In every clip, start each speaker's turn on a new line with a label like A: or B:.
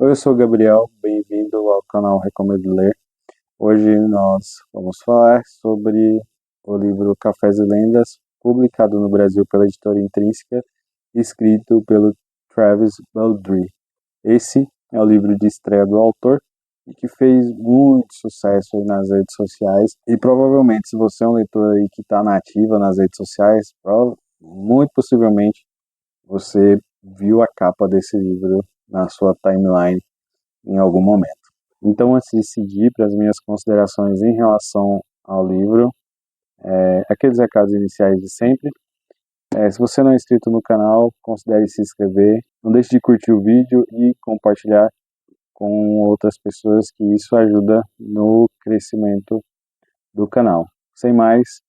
A: Oi, eu sou o Gabriel, bem-vindo ao canal Recomendo Ler. Hoje nós vamos falar sobre o livro Cafés e Lendas, publicado no Brasil pela editora Intrínseca, escrito pelo Travis Baldree. Esse é o livro de estreia do autor e que fez muito sucesso nas redes sociais. E provavelmente, se você é um leitor aí que está na ativa nas redes sociais, muito possivelmente você viu a capa desse livro na sua timeline em algum momento. Então, antes de seguir para as minhas considerações em relação ao livro, aqueles recados iniciais de sempre. Se você não é inscrito no canal, considere se inscrever. Não deixe de curtir o vídeo e compartilhar com outras pessoas, que isso ajuda no crescimento do canal. Sem mais,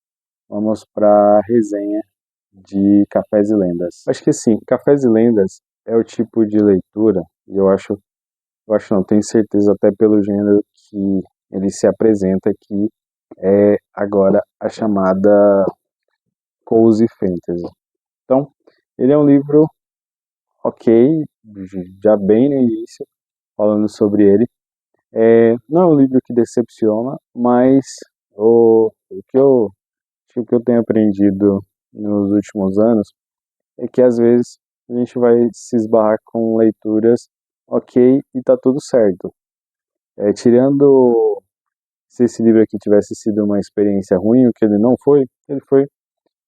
A: vamos para a resenha de Cafés e Lendas. Acho que sim, Cafés e Lendas é o tipo de leitura, e não, tenho certeza até pelo gênero que ele se apresenta, que é agora a chamada Cozy Fantasy. Então, ele é um livro ok, já bem no início, falando sobre ele. Não é um livro que decepciona, mas o que eu tenho aprendido nos últimos anos é que às vezes a gente vai se esbarrar com leituras ok e tá tudo certo. Tirando se esse livro aqui tivesse sido uma experiência ruim, o que ele foi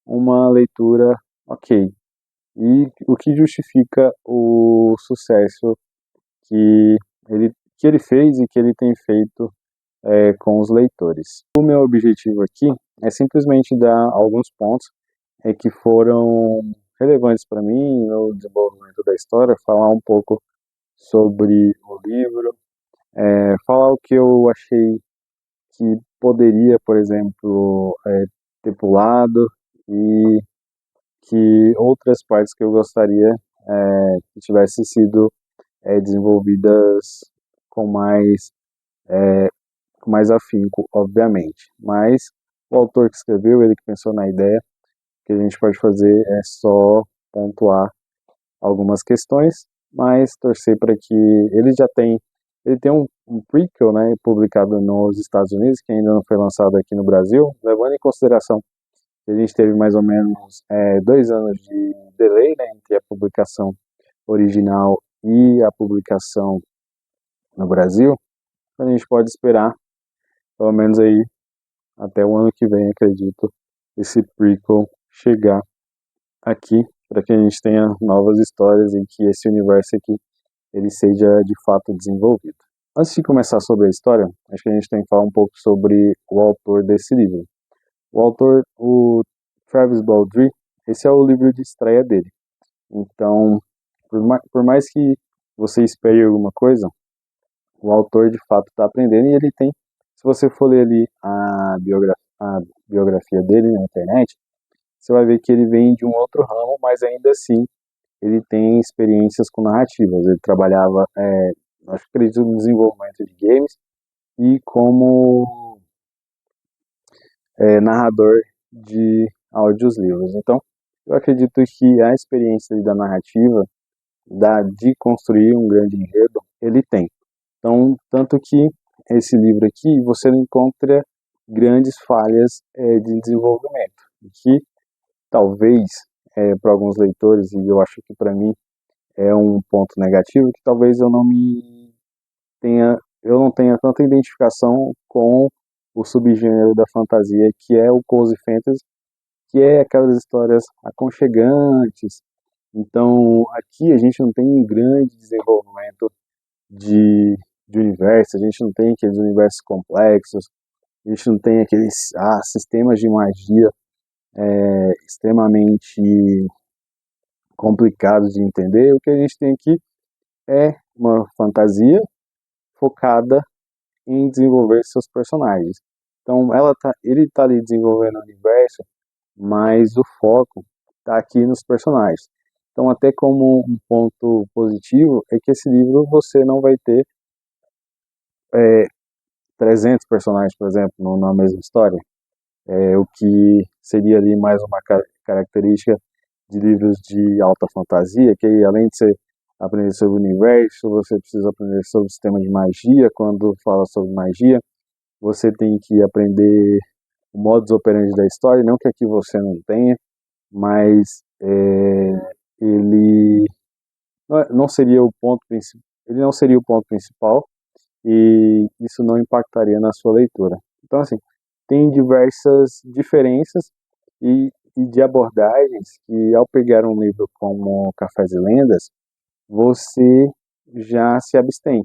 A: uma leitura ok. E o que justifica o sucesso que que ele fez e que ele tem feito com os leitores. O meu objetivo aqui é simplesmente dar alguns pontos que foram relevantes para mim no desenvolvimento da história, falar um pouco sobre o livro, falar o que eu achei que poderia, por exemplo, ter pulado, e que outras partes que eu gostaria que tivessem sido desenvolvidas com mais, com mais afinco, obviamente. Mas o autor que escreveu, ele que pensou na ideia, o que a gente pode fazer é só pontuar algumas questões, mas torcer para que ele tem um prequel, né, publicado nos Estados Unidos, que ainda não foi lançado aqui no Brasil, levando em consideração que a gente teve mais ou menos 2 anos de delay, né, entre a publicação original e a publicação no Brasil. A gente pode esperar, pelo menos aí, até o ano que vem, acredito, esse prequel chegar aqui, para que a gente tenha novas histórias e que esse universo aqui ele seja de fato desenvolvido. Antes de começar sobre a história, acho que a gente tem que falar um pouco sobre o autor desse livro. O autor, o Travis Baldree, esse é o livro de estreia dele. Então, por mais que você espere alguma coisa, o autor de fato está aprendendo, e ele tem, se você for ler ali a biografia dele na internet, você vai ver que ele vem de um outro ramo, mas ainda assim ele tem experiências com narrativas. Ele trabalhava, acho que acredito, no desenvolvimento de games e como narrador de audiolivros. Então, eu acredito que a experiência da narrativa, de construir um grande enredo, ele tem. Então, tanto que esse livro aqui, você não encontra grandes falhas de desenvolvimento, que talvez, para alguns leitores, e eu acho que para mim é um ponto negativo, que talvez eu não tenha tanta identificação com o subgênero da fantasia, que é o cozy fantasy, que é aquelas histórias aconchegantes. Então, aqui a gente não tem um grande desenvolvimento de universo, a gente não tem aqueles universos complexos, a gente não tem aqueles sistemas de magia extremamente complicados de entender. O que a gente tem aqui é uma fantasia focada em desenvolver seus personagens. Então, ele está ali desenvolvendo o universo, mas o foco está aqui nos personagens. Então, até como um ponto positivo, é que esse livro você não vai ter 300 personagens, por exemplo, na mesma história. O que seria ali mais uma característica de livros de alta fantasia, que além de ser aprender sobre o universo, você precisa aprender sobre o sistema de magia. Quando fala sobre magia, você tem que aprender o modus operandi da história, não que aqui você não tenha, mas ele não seria o ponto principal, ele não seria o ponto principal e isso não impactaria na sua leitura. Então, assim, tem diversas diferenças e de abordagens que, ao pegar um livro como Cafés e Lendas, você já se abstém.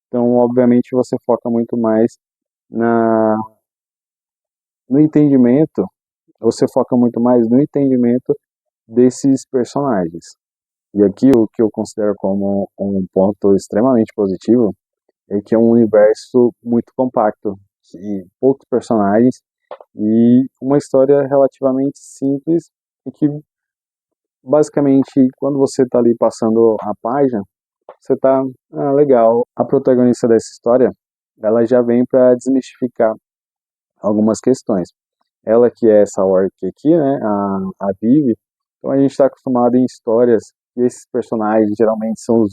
A: Então, obviamente, você foca muito mais na, no entendimento, você foca muito mais no entendimento desses personagens. E aqui o que eu considero como um ponto extremamente positivo é que é um universo muito compacto, e poucos personagens e uma história relativamente simples e que basicamente quando você está ali passando a página, você está legal. A protagonista dessa história, ela já vem para desmistificar algumas questões. Ela que é essa orc aqui, né, a Vivi, então a gente está acostumado em histórias que esses personagens geralmente são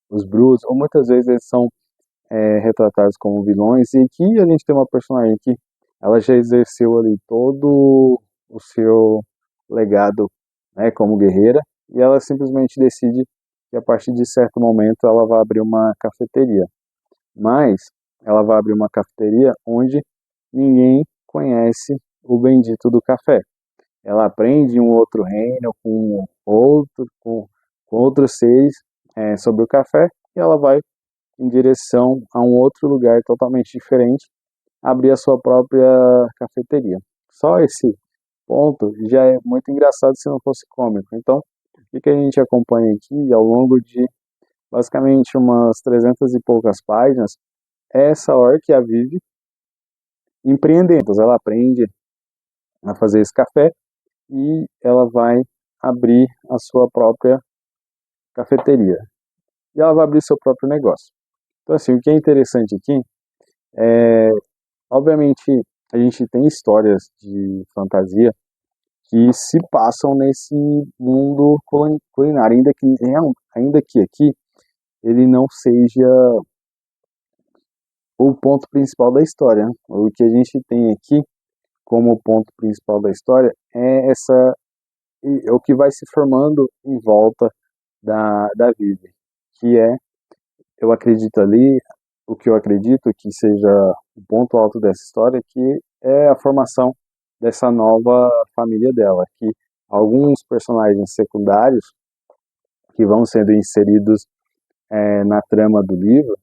A: os brutos, ou muitas vezes eles são retratados como vilões, e aqui a gente tem uma personagem que ela já exerceu ali todo o seu legado, né, como guerreira, e ela simplesmente decide que a partir de certo momento ela vai abrir uma cafeteria. Mas ela vai abrir uma cafeteria onde ninguém conhece o bendito do café. Ela aprende em um outro reino com outros seres sobre o café e ela vai em direção a um outro lugar totalmente diferente, abrir a sua própria cafeteria. Só esse ponto já é muito engraçado se não fosse cômico. Então, o que a gente acompanha aqui ao longo de basicamente umas 300 e poucas páginas é essa orc, a Vivi, empreendendo. Ela aprende a fazer esse café e ela vai abrir a sua própria cafeteria. E ela vai abrir seu próprio negócio. Então, assim, o que é interessante aqui é, obviamente, a gente tem histórias de fantasia que se passam nesse mundo culinário, ainda que aqui ele não seja o ponto principal da história, né? O que a gente tem aqui como ponto principal da história é o que vai se formando em volta da Vivi, que é, eu acredito ali, o que eu acredito que seja o ponto alto dessa história, que é a formação dessa nova família dela, que alguns personagens secundários que vão sendo inseridos na trama do livro,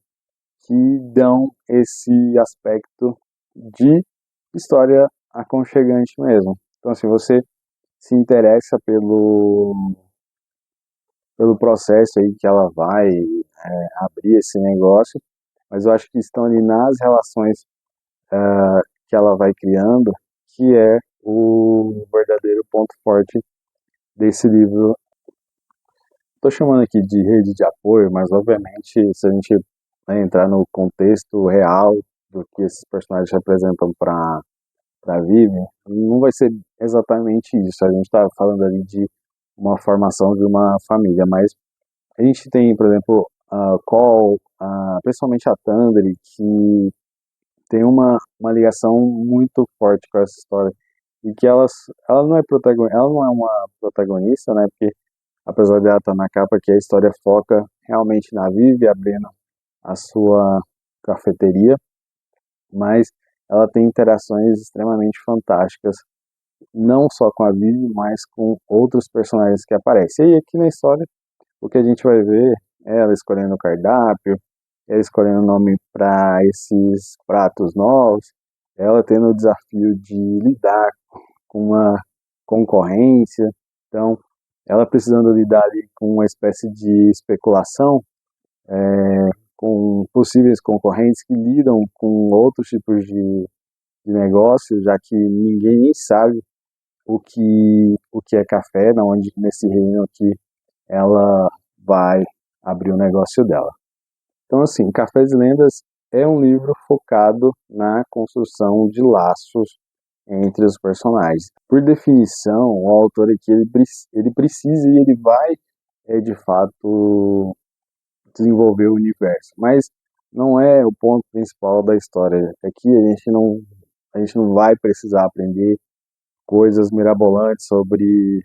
A: que dão esse aspecto de história aconchegante mesmo. Então, se você se interessa pelo processo aí que ela vai abrir esse negócio, mas eu acho que estão ali nas relações que ela vai criando, que é o verdadeiro ponto forte desse livro. Estou chamando aqui de rede de apoio, mas obviamente se a gente entrar no contexto real do que esses personagens representam para a Vivian, não vai ser exatamente isso. A gente está falando ali de uma formação de uma família, mas a gente tem, por exemplo, a Cole, principalmente a Tandri, que tem uma ligação muito forte com essa história. E que ela não é ela não é uma protagonista, né? Porque apesar dela estar na capa, que a história foca realmente na Vivi abrindo a sua cafeteria, mas ela tem interações extremamente fantásticas, não só com a Vivi, mas com outros personagens que aparecem. E aí, aqui na história, o que a gente vai ver é ela escolhendo o cardápio, ela escolhendo o nome para esses pratos novos, ela tendo o desafio de lidar com uma concorrência, então ela precisando lidar ali com uma espécie de especulação, com possíveis concorrentes que lidam com outros tipos de negócio, já que ninguém nem sabe o que é café, nesse reino que ela vai abrir o negócio dela. Então, assim, Cafés e Lendas é um livro focado na construção de laços entre os personagens. Por definição, o autor aqui ele precisa e ele vai, de fato, desenvolver o universo, mas não é o ponto principal da história. Aqui a gente não vai precisar aprender coisas mirabolantes sobre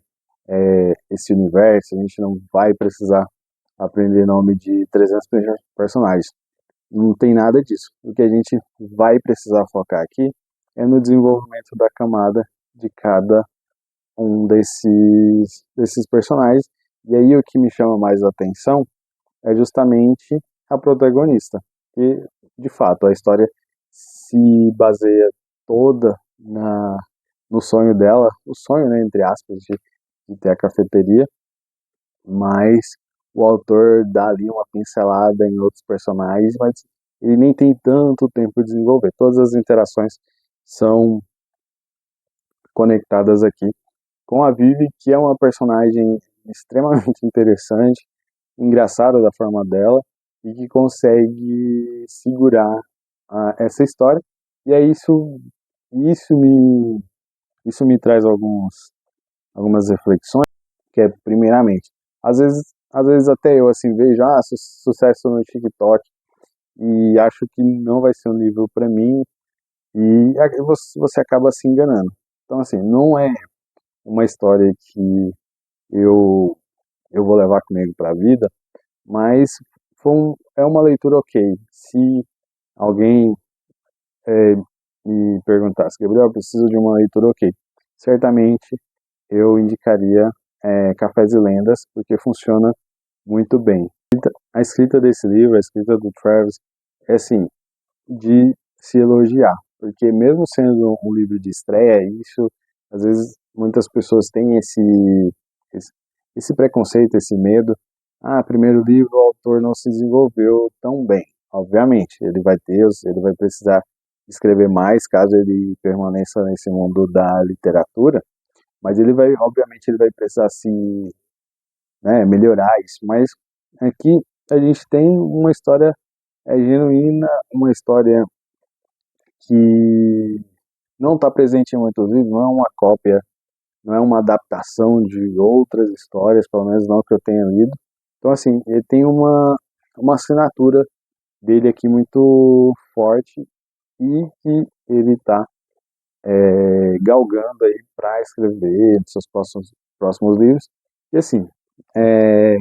A: esse universo, a gente não vai precisar aprender nome de 300 personagens. Não tem nada disso. O que a gente vai precisar focar aqui é no desenvolvimento da camada de cada um desses personagens. E aí o que me chama mais a atenção é justamente a protagonista. E, de fato, a história se baseia toda no sonho dela, o sonho, né, entre aspas, de ter a cafeteria, mas o autor dá ali uma pincelada em outros personagens, mas ele nem tem tanto tempo de desenvolver. Todas as interações são conectadas aqui com a Vivi, que é uma personagem extremamente interessante, engraçada da forma dela, e que consegue segurar essa história. E aí isso me, isso me traz algumas reflexões, que é, primeiramente, às vezes até eu assim vejo, sucesso no TikTok, e acho que não vai ser um livro para mim, e você acaba se enganando. Então, assim, não é uma história que eu, eu vou levar comigo para a vida, mas é uma leitura ok. Se alguém é, me perguntasse, Gabriel, eu preciso de uma leitura ok, certamente eu indicaria Cafés e Lendas, porque funciona muito bem. A escrita desse livro, a escrita do Travis, é assim, de se elogiar, porque mesmo sendo um livro de estreia, isso, às vezes, muitas pessoas têm esse, esse preconceito, esse medo. Primeiro livro, o autor não se desenvolveu tão bem. Obviamente, ele vai precisar escrever mais, caso ele permaneça nesse mundo da literatura, mas obviamente, ele vai precisar se, né, melhorar isso. Mas aqui a gente tem uma história genuína, uma história que não está presente em muitos livros, não é uma cópia, não é uma adaptação de outras histórias, pelo menos não que eu tenha lido. Então, assim, ele tem uma assinatura dele aqui muito forte e que ele está galgando aí para escrever nos seus próximos livros. E, assim, é,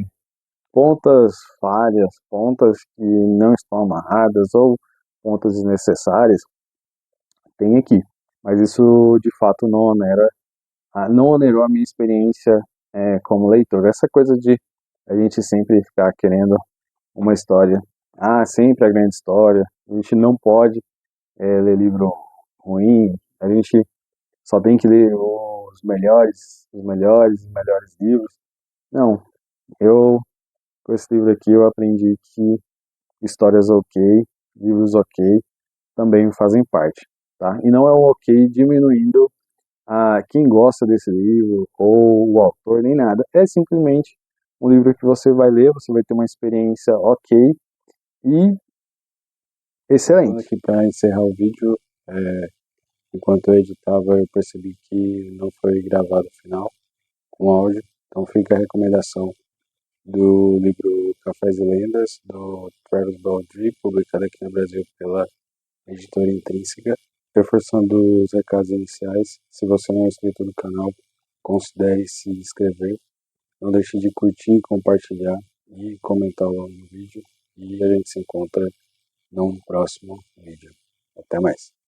A: pontas falhas, pontas que não estão amarradas ou pontas desnecessárias, tem aqui. Mas isso, de fato, não onerou a minha experiência como leitor. Essa coisa de a gente sempre ficar querendo uma história, sempre a grande história, a gente não pode ler livro ruim, a gente só tem que ler os melhores livros. Não, com esse livro aqui, eu aprendi que histórias ok, livros ok, também fazem parte, tá? E não é um ok diminuindo a quem gosta desse livro, ou o autor, nem nada. É simplesmente um livro que você vai ler, você vai ter uma experiência ok e excelente.
B: Aqui para encerrar o vídeo, enquanto eu editava, eu percebi que não foi gravado o final com áudio, então fica a recomendação do livro Cafés e Lendas, do Travis Baldree, publicado aqui no Brasil pela editora Intrínseca. Reforçando os recados iniciais, se você não é inscrito no canal, considere se inscrever. Não deixe de curtir, compartilhar e comentar lá no vídeo. E a gente se encontra num próximo vídeo. Até mais.